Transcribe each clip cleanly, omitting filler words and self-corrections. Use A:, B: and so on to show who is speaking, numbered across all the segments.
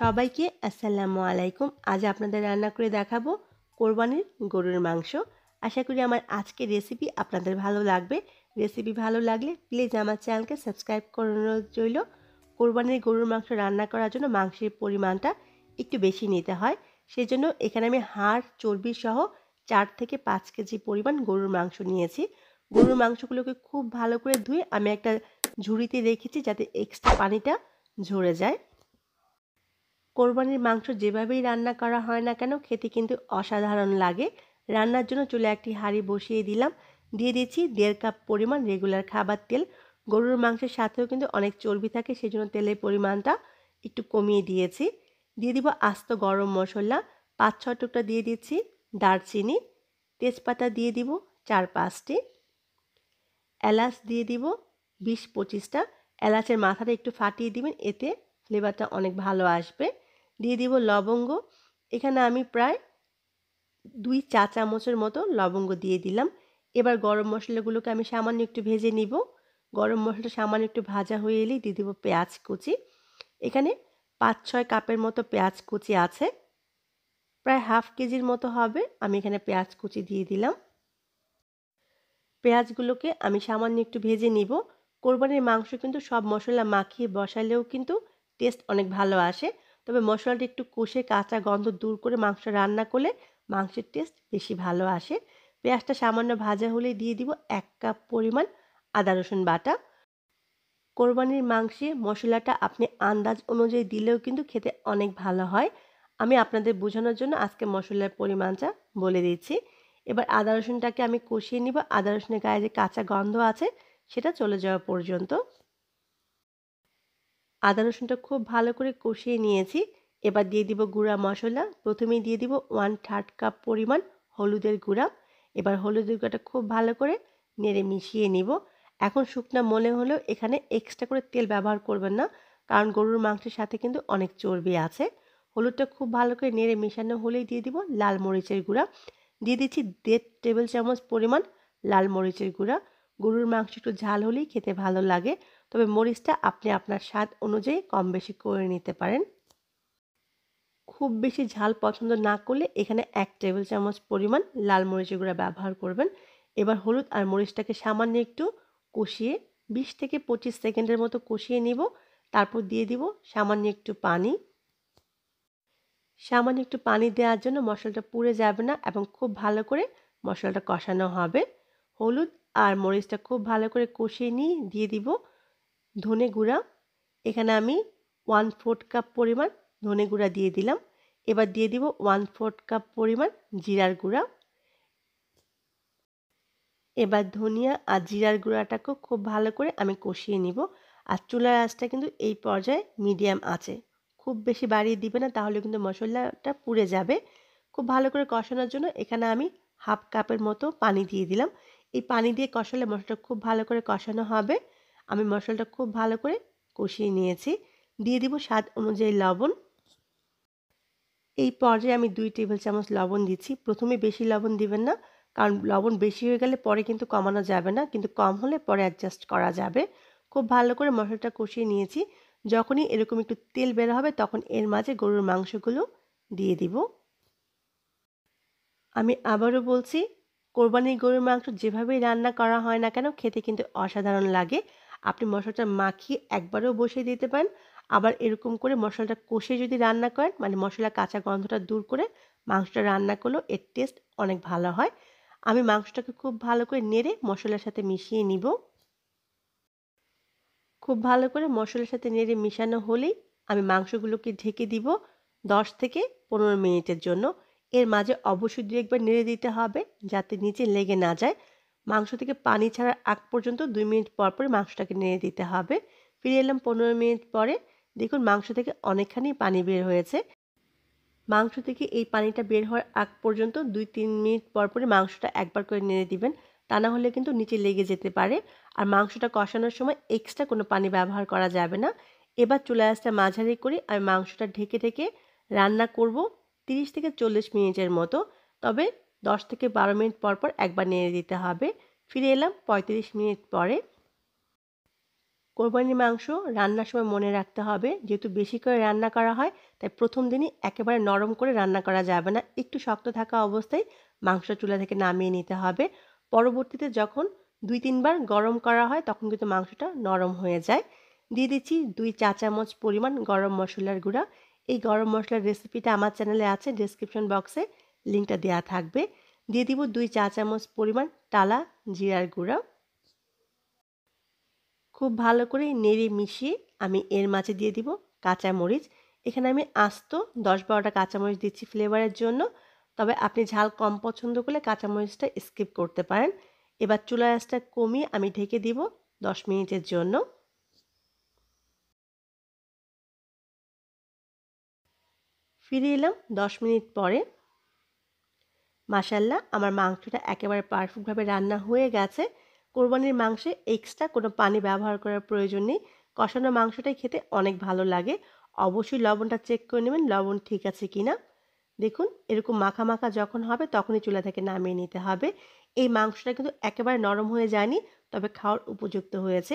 A: সবাইকে আসসালামু আলাইকুম। আজ আপনাদের রান্না করে দেখাবো কোরবানির গরুর মাংস। আশা করি আমার আজকের রেসিপি আপনাদের ভালো লাগবে। রেসিপি ভালো লাগলে প্লিজ আমার চ্যানেলকে সাবস্ক্রাইব করে রইল। কোরবানির গরুর মাংস রান্না করার জন্য মাংসের পরিমাণটা একটু বেশি নিতে হয়। সেজন্য এখানে আমি হাড় চর্বি সহ 4 থেকে 5 কেজি পরিমাণ গরুর মাংস নিয়েছি। গরুর মাংসগুলোকে খুব ভালো করে ধুয়ে আমি একটা ঝুড়িতে রেখেছি যাতে এক্সট্রা পানিটা ঝরে যায়। কোরবানির মাংস যেভাবেই রান্না করা হয় না কেন খেতে কিন্তু অসাধারণ লাগে। রান্নার জন্য চুলে একটি হাঁড়ি বসিয়ে দিলাম। দিয়ে দিচ্ছি 1.5 কাপ পরিমাণ রেগুলার খাবার তেল। গরুর মাংসের সাথেও কিন্তু অনেক চর্বি থাকে, সেজন্য তেলের পরিমাণটা একটু কমিয়ে দিয়েছি। দিয়ে দিব আস্ত গরম মশলা 5-6 টুকরা দিয়ে দিচ্ছি, দারচিনি, তেজপাতা দিয়ে দিব 4-5টি, এলাচ দিয়ে দিব 20-25টা। এলাচের মাথাটা একটু ফাটিয়ে দিবেন, এতে ফ্লেভারটা অনেক ভালো আসবে। দিয়ে দিব লবঙ্গ। এখানে আমি প্রায় 2 চা চামচের মতো লবঙ্গ দিয়ে দিলাম। এবার গরম মশলাগুলোকে আমি সামান্য একটু ভেজে নিব। গরম মশলাটা সামান্য একটু ভাজা হয়ে এলেই দিয়ে দিব পেঁয়াজ কুচি। এখানে 5-6 কাপের মতো পেঁয়াজ কুচি আছে, প্রায় হাফ কেজির মতো হবে। আমি এখানে পেঁয়াজ কুচি দিয়ে দিলাম। পেঁয়াজগুলোকে আমি সামান্য একটু ভেজে নিব। কোরবানির মাংস কিন্তু সব মশলা মাখিয়ে বসালেও কিন্তু টেস্ট অনেক ভালো আসে, তবে মশলাটা একটু কষে কাঁচা গন্ধ দূর করে মাংস রান্না করলে মাংসের টেস্ট বেশি ভালো আসে। পেঁয়াজটা সামান্য ভাজা হলেই দিয়ে দিব 1 কাপ পরিমাণ আদা রসুন বাটা। কোরবানির মাংসে মশলাটা আপনি আন্দাজ অনুযায়ী দিলেও কিন্তু খেতে অনেক ভালো হয়। আমি আপনাদের বোঝানোর জন্য আজকে মশলার পরিমাণটা বলে দিচ্ছি। এবার আদা রসুনটাকে আমি কষিয়ে নিব। আদা রসুনের গায়ে যে কাঁচা গন্ধ আছে সেটা চলে যাওয়া পর্যন্ত। আদা রসুনটা খুব ভালো করে কষিয়ে নিয়েছি। এবার দিয়ে দিব গুঁড়া মশলা। প্রথমেই দিয়ে দিব 1/3 কাপ পরিমাণ হলুদের গুঁড়া। এবার হলুদের গুঁড়াটা খুব ভালো করে নেড়ে মিশিয়ে নিব। এখন শুকনা মনে হলেও এখানে এক্সট্রা করে তেল ব্যবহার করবেন না, কারণ গরুর মাংসের সাথে কিন্তু অনেক চর্বি আছে। হলুদটা খুব ভালো করে নেড়ে মেশানো হলেই দিয়ে দিব লাল মরিচের গুঁড়া। দিয়ে দিচ্ছি 1.5 টেবিল চামচ পরিমাণ লাল মরিচের গুঁড়া। গরুর মাংস একটু ঝাল হলেই খেতে ভালো লাগে, তবে মরিচটা আপনি আপনার স্বাদ অনুযায়ী কম বেশি করে নিতে পারেন। খুব বেশি ঝাল পছন্দ না করলে এখানে 1 টেবিল চামচ পরিমাণ লাল মরিচের গুঁড়া ব্যবহার করবেন। এবার হলুদ আর মরিচটাকে সামান্য একটু কষিয়ে 20 থেকে 25 সেকেন্ডের মতো কষিয়ে নিব। তারপর দিয়ে দিব সামান্য একটু পানি। সামান্য একটু পানি দেওয়ার জন্য মশলাটা পুড়ে যাবে না এবং খুব ভালো করে মশলাটা কষানো হবে। হলুদ আর মরিচটা খুব ভালো করে কষিয়ে নিয়ে দিয়ে দিব ধনে গুঁড়া। এখানে আমি 1/4 কাপ পরিমাণ ধনে গুঁড়া দিয়ে দিলাম। এবার দিয়ে দিব 1/4 কাপ পরিমাণ জিরার গুঁড়া। এবার ধনিয়া আর জিরার গুঁড়াটাকেও খুব ভালো করে আমি কষিয়ে নিব। আর চুলার আঁচটা কিন্তু এই পর্যায়ে মিডিয়াম আছে, খুব বেশি বাড়িয়ে দিবে না, তাহলে কিন্তু মশলাটা পুড়ে যাবে। খুব ভালো করে কষানোর জন্য এখানে আমি হাফ কাপের মতো পানি দিয়ে দিলাম। এই পানি দিয়ে কষালে মশলাটা খুব ভালো করে কষানো হবে। আমি মশলাটা খুব ভালো করে কষিয়ে নিয়েছি। দিয়ে দিব স্বাদ অনুযায়ী লবণ। এই পর্যায়ে আমি 2 টেবিল চামচ লবণ দিচ্ছি। প্রথমে বেশি লবণ দিবেন না, কারণ লবণ বেশি হয়ে গেলে পরে কিন্তু কমানো যাবে না, কিন্তু কম হলে পরে অ্যাডজাস্ট করা যাবে। খুব ভালো করে মশলাটা কষিয়ে নিয়েছি। যখনই এরকম একটু তেল বের হবে তখন এর মাঝে গরুর মাংসগুলো দিয়ে দিব। আমি আবারও বলছি, কোরবানির গরুর মাংস যেভাবেই রান্না করা হয় না কেন খেতে কিন্তু অসাধারণ লাগে। আপনি মশলাটা মাখিয়ে একবারেও বসিয়ে দিতে পারেন। আবার এরকম করে মশলাটা কষে যদি রান্না করেন, মানে মশলার কাঁচা গন্ধটা দূর করে মাংসটা রান্না করলেও এর টেস্ট অনেক ভালো হয়। আমি মাংসটাকে খুব ভালো করে নেড়ে মশলার সাথে মিশিয়ে নিব। খুব ভালো করে মশলার সাথে নেড়ে মিশানো হলেই আমি মাংসগুলোকে ঢেকে দিব 10 থেকে 15 মিনিটের জন্য। এর মাঝে অবশ্যই 2 একবার নেড়ে দিতে হবে যাতে নিচে লেগে না যায়। মাংস থেকে পানি ছাড়ার আগ পর্যন্ত 2 মিনিট পর পর মাংসটাকে নেড়ে দিতে হবে। ফিরে এলাম 15 মিনিট পরে। দেখুন মাংস থেকে অনেকখানি পানি বের হয়েছে। মাংস থেকে এই পানিটা বের হওয়ার আগ পর্যন্ত 2-3 মিনিট পর পরই মাংসটা একবার করে নেড়ে দিবেন, তা না হলে কিন্তু নিচে লেগে যেতে পারে। আর মাংসটা কষানোর সময় এক্সট্রা কোনো পানি ব্যবহার করা যাবে না। এবার চুলা আঁচটা মাঝারি করে আমি মাংসটা ঢেকে ঢেকে রান্না করব 30 থেকে 40 মিনিটের মতো। তবে 10 থেকে 12 মিনিট পর পর একবার নেড়ে দিতে হবে। ফিরে এলাম 35 মিনিট পরে। কোরবানির মাংস রান্নার সময় মনে রাখতে হবে, যেহেতু বেশি করে রান্না করা হয় তাই প্রথম দিনই একেবারে নরম করে রান্না করা যাবে না, একটু শক্ত থাকা অবস্থায় মাংস চুলা থেকে নামিয়ে নিতে হবে। পরবর্তীতে যখন 2-3 বার গরম করা হয় তখন কিন্তু মাংসটা নরম হয়ে যায়। দিয়ে দিচ্ছি 2 চা চামচ পরিমাণ গরম মশলার গুঁড়া। এই গরম মশলার রেসিপিটা আমার চ্যানেলে আছে, ডেসক্রিপশন বক্সে লিঙ্কটা দেওয়া থাকবে। দিয়ে দিব 2 চা চামচ পরিমাণ টালা জিরার গুঁড়া। খুব ভালো করে নেড়ে মিশিয়ে আমি এর মাঝে দিয়ে দিব কাঁচামরিচ। এখানে আমি আস্ত 10-12টা কাঁচামরিচ দিচ্ছি ফ্লেভারের জন্য। তবে আপনি ঝাল কম পছন্দ করলে কাঁচামরিচটা স্কিপ করতে পারেন। এবার চুলার আঁচটা কমিয়ে আমি ঢেকে দিব 10 মিনিটের জন্য। ফিরে এলাম 10 মিনিট পরে। মাশাআল্লাহ, আমার মাংসটা একেবারে পারফেক্টভাবে রান্না হয়ে গেছে। কোরবানির মাংসে এক্সট্রা কোনো পানি ব্যবহার করার প্রয়োজন নেই। কষানো মাংসটাই খেতে অনেক ভালো লাগে। অবশ্যই লবণটা চেক করে নেবেন লবণ ঠিক আছে কিনা। দেখুন এরকম মাখা মাখা যখন হবে তখনই চুলা থেকে নামিয়ে নিতে হবে। এই মাংসটা কিন্তু একেবারে নরম হয়ে যায়নি, তবে খাওয়ার উপযুক্ত হয়েছে।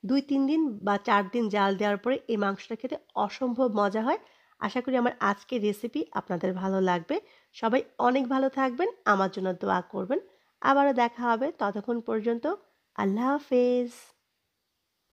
A: 2-3 দিন বা 4 দিন জাল দেওয়ার পরে এই মাংসটা খেতে অসম্ভব মজা হয়। আশা করি আমার আজকের রেসিপি আপনাদের ভালো লাগবে। সবাই অনেক ভালো থাকবেন, আমার জন্য দোয়া করবেন। আবারও দেখা হবে, ততক্ষণ পর্যন্ত আল্লাহ হাফেজ।